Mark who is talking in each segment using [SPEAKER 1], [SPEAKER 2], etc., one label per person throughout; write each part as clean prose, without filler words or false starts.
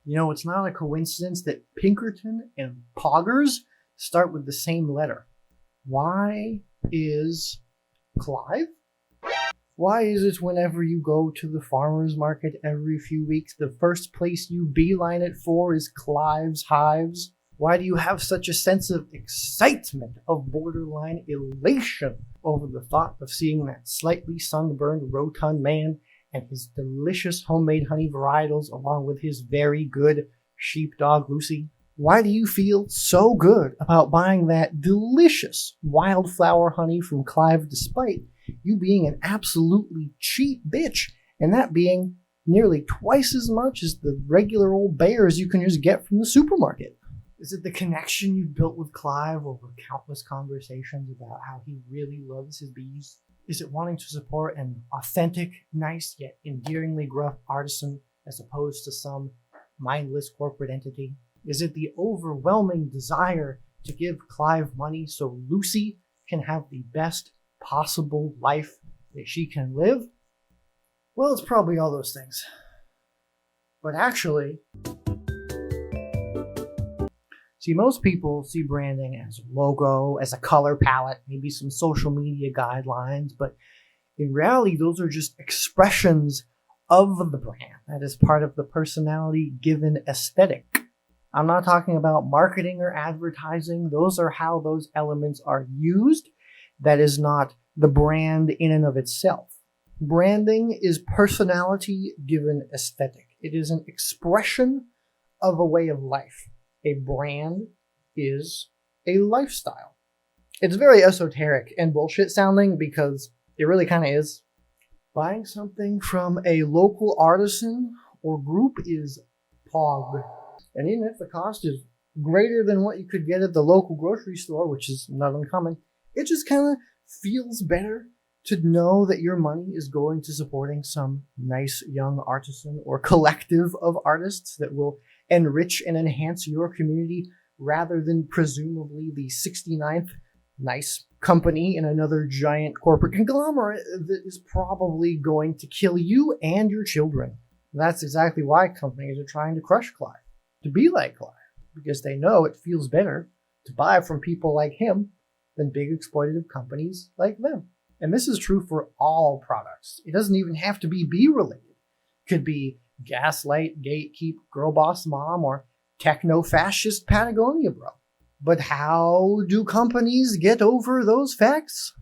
[SPEAKER 1] You know, it's not a coincidence that Pinkerton and Poggers start with the same letter. Why is Clive? Why is it whenever you go to the farmer's market every few weeks, the first place you beeline it for is Clive's Hives? Why do you have such a sense of excitement, of borderline elation over the thought of seeing that slightly sunburned, rotund man and his delicious homemade honey varietals along with his very good sheepdog Lucy? Why do you feel so good about buying that delicious wildflower honey from Clive despite you being an absolutely cheap bitch and that being nearly twice as much as the regular old bears you can just get from the supermarket? Is it the connection you built with Clive over countless conversations about how he really loves his bees? Is it wanting to support an authentic, nice, yet endearingly gruff artisan as opposed to some mindless corporate entity? Is it the overwhelming desire to give Clive money so Lucy can have the best possible life that she can live? Well, it's probably all those things. But actually, see, most people see branding as a logo, as a color palette, maybe some social media guidelines, but in reality, those are just expressions of the brand. That is part of the personality-given aesthetic. I'm not talking about marketing or advertising. Those are how those elements are used. That is not the brand in and of itself. Branding is personality-given aesthetic. It is an expression of a way of life. A brand is a lifestyle. It's very esoteric and bullshit sounding because it really kind of is. Buying something from a local artisan or group is pog. And even if the cost is greater than what you could get at the local grocery store, which is not uncommon, it just kind of feels better to know that your money is going to supporting some nice young artisan or collective of artists that will enrich and enhance your community rather than presumably the 69th nice company in another giant corporate conglomerate that is probably going to kill you and your children. That's exactly why companies are trying to crush Clive, to be like Clive, because they know it feels better to buy from people like him than big exploitative companies like them. And this is true for all products. It doesn't even have to be bee-related. It could be Gaslight, Gatekeep, Girl Boss Mom, or techno-fascist Patagonia Bro. But how do companies get over those facts?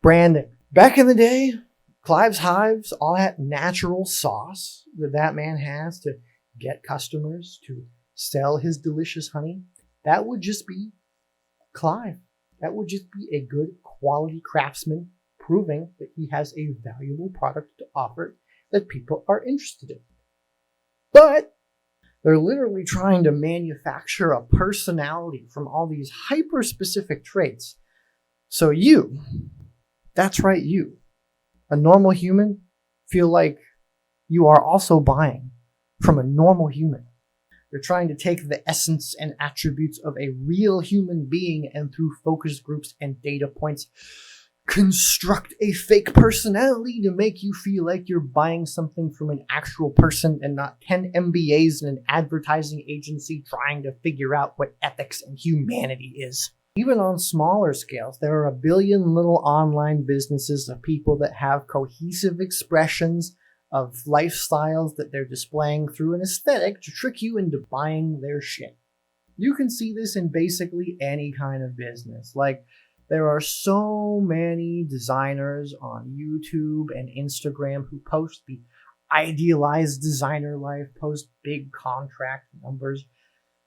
[SPEAKER 1] Branding. Back in the day, Clive's Hives, all that natural sauce that man has to get customers to sell his delicious honey, that would just be Clive. That would just be a good quality craftsman proving that he has a valuable product to offer that people are interested in. But they're literally trying to manufacture a personality from all these hyper-specific traits. So you, that's right, you, a normal human, feel like you are also buying from a normal human. They're trying to take the essence and attributes of a real human being and through focus groups and data points, construct a fake personality to make you feel like you're buying something from an actual person and not 10 MBAs in an advertising agency trying to figure out what ethics and humanity is. Even on smaller scales, there are a billion little online businesses of people that have cohesive expressions of lifestyles that they're displaying through an aesthetic to trick you into buying their shit. You can see this in basically any kind of business. Like, there are so many designers on YouTube and Instagram who post the idealized designer life, post big contract numbers,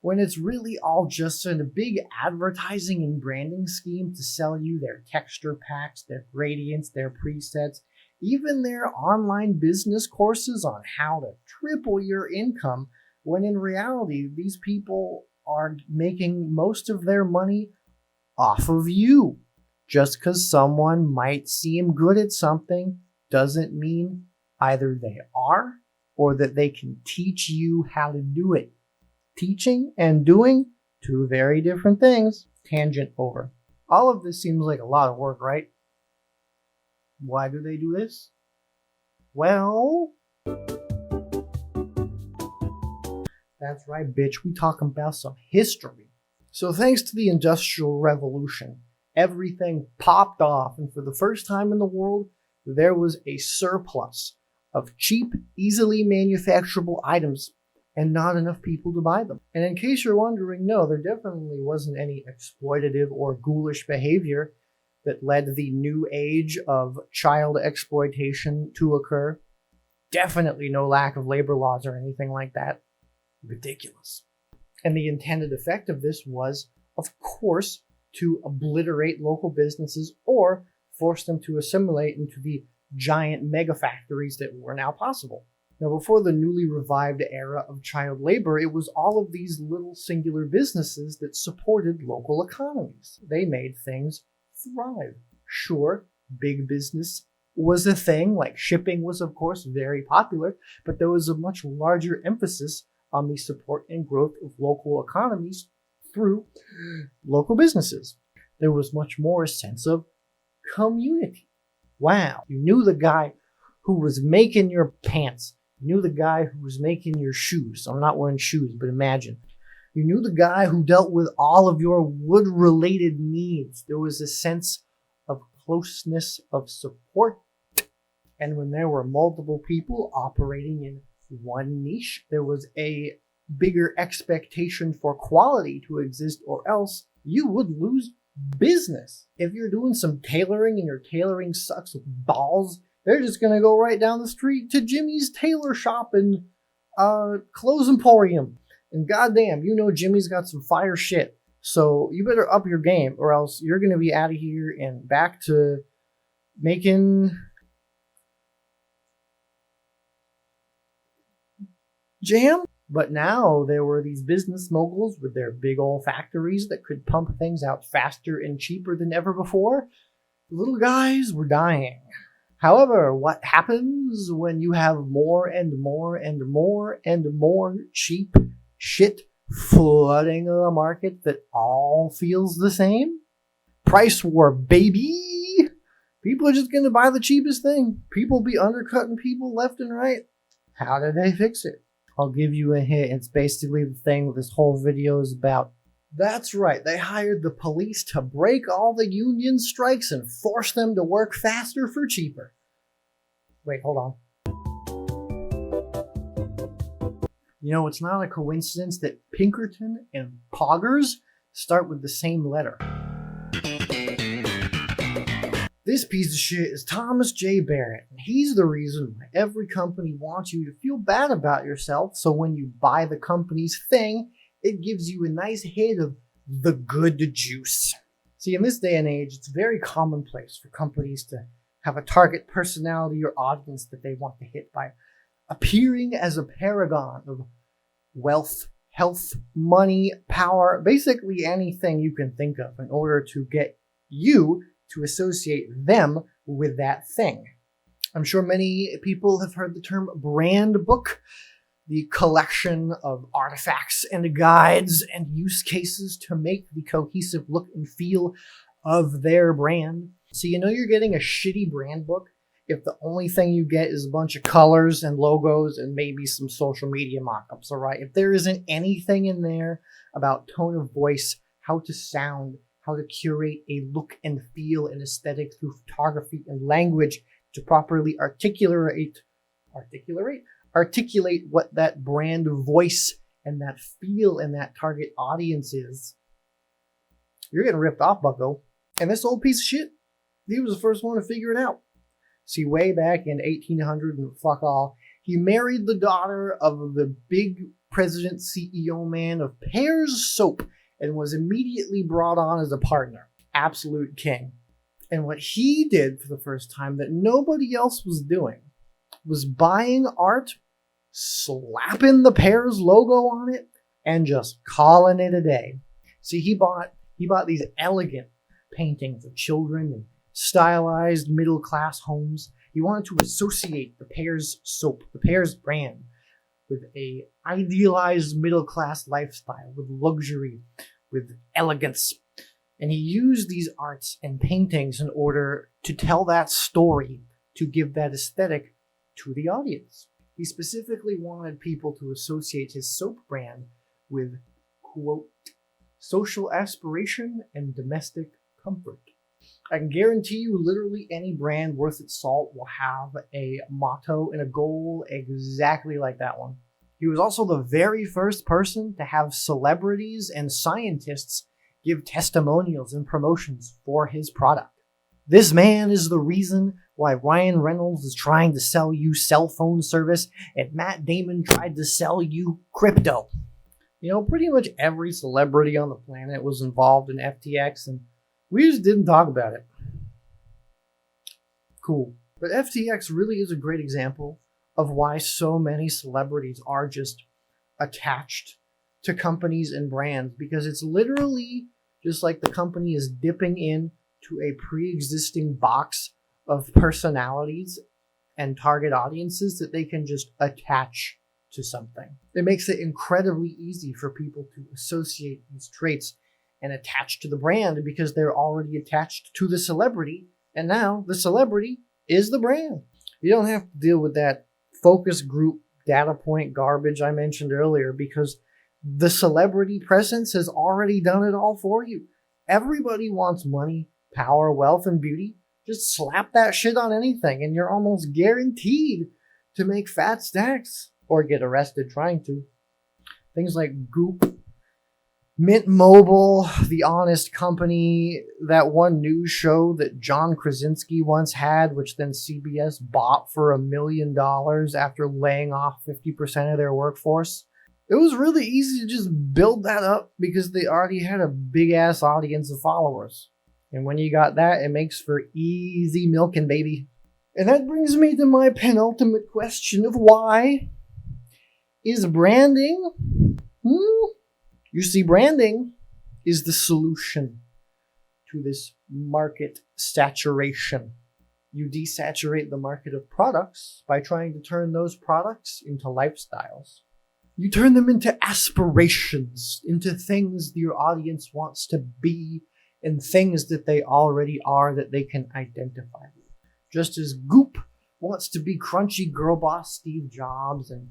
[SPEAKER 1] when it's really all just a big advertising and branding scheme to sell you their texture packs, their gradients, their presets, even their online business courses on how to triple your income, when in reality, these people are making most of their money off of you. Just because someone might seem good at something doesn't mean either they are or that they can teach you how to do it. Teaching and doing, two very different things. Tangent over. All of this seems like a lot of work, right? Why do they do this? Well, That's right, bitch. We talking about some history. So thanks to the Industrial Revolution, everything popped off, and for the first time in the world, there was a surplus of cheap, easily manufacturable items and not enough people to buy them. And in case you're wondering, no, there definitely wasn't any exploitative or ghoulish behavior that led the new age of child exploitation to occur. Definitely no lack of labor laws or anything like that. Ridiculous. And the intended effect of this was, of course, to obliterate local businesses or force them to assimilate into the giant mega factories that were now possible. Now, before the newly revived era of child labor, it was all of these little singular businesses that supported local economies. They made things thrive. Sure, big business was a thing, like shipping was, of course, very popular, but there was a much larger emphasis on the support and growth of local economies through local businesses. There was much more a sense of community. Wow, you knew the guy who was making your pants. You knew the guy who was making your shoes. I'm not wearing shoes, but imagine. You knew the guy who dealt with all of your wood-related needs. There was a sense of closeness, of support. And when there were multiple people operating in one niche, there was a bigger expectation for quality to exist, or else you would lose business. If you're doing some tailoring and your tailoring sucks with balls, they're just going to go right down the street to Jimmy's tailor shop and clothes emporium. And goddamn, you know Jimmy's got some fire shit. So you better up your game, or else you're going to be out of here and back to making jam. But now there were these business moguls with their big old factories that could pump things out faster and cheaper than ever before. The little guys were dying. However, what happens when you have more and more and more and more cheap shit flooding the market that all feels the same? Price war, baby! People are just going to buy the cheapest thing. People be undercutting people left and right. How did they fix it? I'll give you a hint. It's basically the thing this whole video is about. That's right. They hired the police to break all the union strikes and force them to work faster for cheaper. Wait, hold on. You know, it's not a coincidence that Pinkerton and Poggers start with the same letter. This piece of shit is Thomas J. Barrett, and he's the reason why every company wants you to feel bad about yourself, so when you buy the company's thing, it gives you a nice hit of the good juice. See, in this day and age, it's very commonplace for companies to have a target personality or audience that they want to hit by appearing as a paragon of wealth, health, money, power, basically anything you can think of in order to get you to associate them with that thing. I'm sure many people have heard the term brand book, the collection of artifacts and guides and use cases to make the cohesive look and feel of their brand. So you know you're getting a shitty brand book if the only thing you get is a bunch of colors and logos and maybe some social media mockups, all right? If there isn't anything in there about tone of voice, how to sound, how to curate a look and feel and aesthetic through photography and language to properly articulate what that brand voice and that feel and that target audience is, you're getting ripped off, bucko. And this old piece of shit, he was the first one to figure it out. See, way back in 1800 and fuck all, he married the daughter of the big president CEO man of Pears Soap and was immediately brought on as a partner. Absolute king. And what he did for the first time that nobody else was doing was buying art, slapping the Pears logo on it, and just calling it a day. See, he bought these elegant paintings of children and stylized middle-class homes. He wanted to associate the Pears Soap, the Pears brand, with a idealized middle-class lifestyle, with luxury, with elegance. And he used these arts and paintings in order to tell that story, to give that aesthetic to the audience. He specifically wanted people to associate his soap brand with, quote, social aspiration and domestic comfort. I can guarantee you literally any brand worth its salt will have a motto and a goal exactly like that one. He was also the very first person to have celebrities and scientists give testimonials and promotions for his product. This man is the reason why Ryan Reynolds is trying to sell you cell phone service and Matt Damon tried to sell you crypto. You know, pretty much every celebrity on the planet was involved in FTX, and we just didn't talk about it. Cool. But FTX really is a great example of why so many celebrities are just attached to companies and brands, because it's literally just like the company is dipping in to a pre-existing box of personalities and target audiences that they can just attach to something. It makes it incredibly easy for people to associate these traits and attach to the brand because they're already attached to the celebrity, and now the celebrity is the brand. You don't have to deal with that focus group data point garbage I mentioned earlier because the celebrity presence has already done it all for you. Everybody wants money, power, wealth, and beauty. Just slap that shit on anything and you're almost guaranteed to make fat stacks or get arrested trying to. Things like Goop, Mint Mobile, The Honest Company, that one news show that John Krasinski once had, which then CBS bought for $1 million after laying off 50% of their workforce. It was really easy to just build that up because they already had a big-ass audience of followers. And when you got that, it makes for easy milking, baby. And that brings me to my penultimate question of why is branding... You see, branding is the solution to this market saturation. You desaturate the market of products by trying to turn those products into lifestyles. You turn them into aspirations, into things your audience wants to be and things that they already are that they can identify with. Just as Goop wants to be crunchy girl boss Steve Jobs and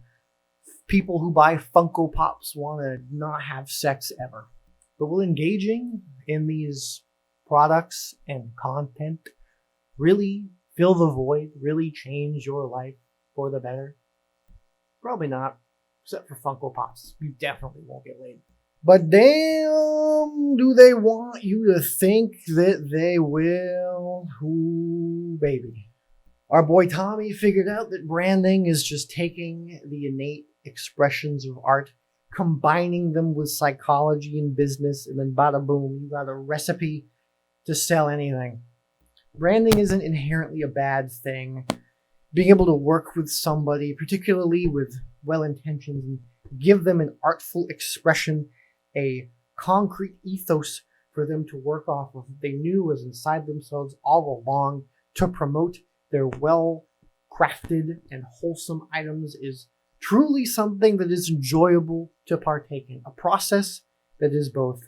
[SPEAKER 1] people who buy Funko Pops want to not have sex ever. But will engaging in these products and content really fill the void, really change your life for the better? Probably not, except for Funko Pops. You definitely won't get laid. But damn, do they want you to think that they will? Ooh, baby. Our boy Tommy figured out that branding is just taking the innate expressions of art, combining them with psychology and business, and then bada boom, you got a recipe to sell anything. Branding isn't inherently a bad thing. Being able to work with somebody, particularly with well-intentions, and give them an artful expression, a concrete ethos for them to work off of, they knew was inside themselves all along to promote their well-crafted and wholesome items is truly something that is enjoyable to partake in. A process that is both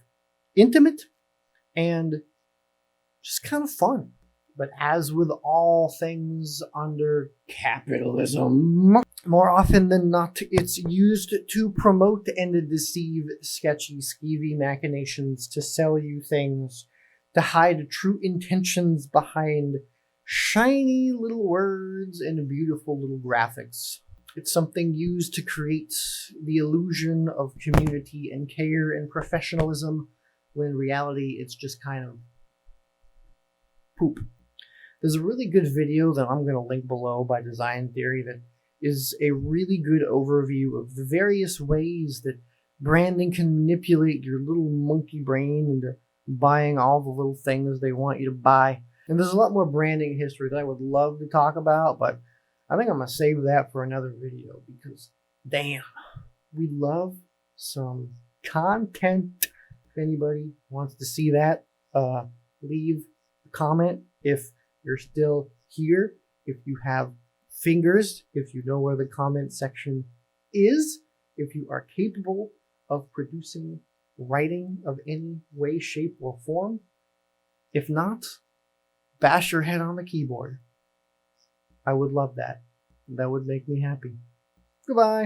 [SPEAKER 1] intimate and just kind of fun. But as with all things under capitalism, more often than not, it's used to promote and deceive sketchy, skeevy machinations to sell you things, to hide true intentions behind shiny little words and beautiful little graphics. It's something used to create the illusion of community and care and professionalism, when in reality it's just kind of poop. There's a really good video that I'm going to link below by Design Theory that is a really good overview of the various ways that branding can manipulate your little monkey brain into buying all the little things they want you to buy. And there's a lot more branding history that I would love to talk about, but I think I'm going to save that for another video because, damn, we love some content. If anybody wants to see that, leave a comment if you're still here, if you have fingers, if you know where the comment section is, if you are capable of producing writing of any way, shape, or form. If not, bash your head on the keyboard. I would love that. That would make me happy. Goodbye.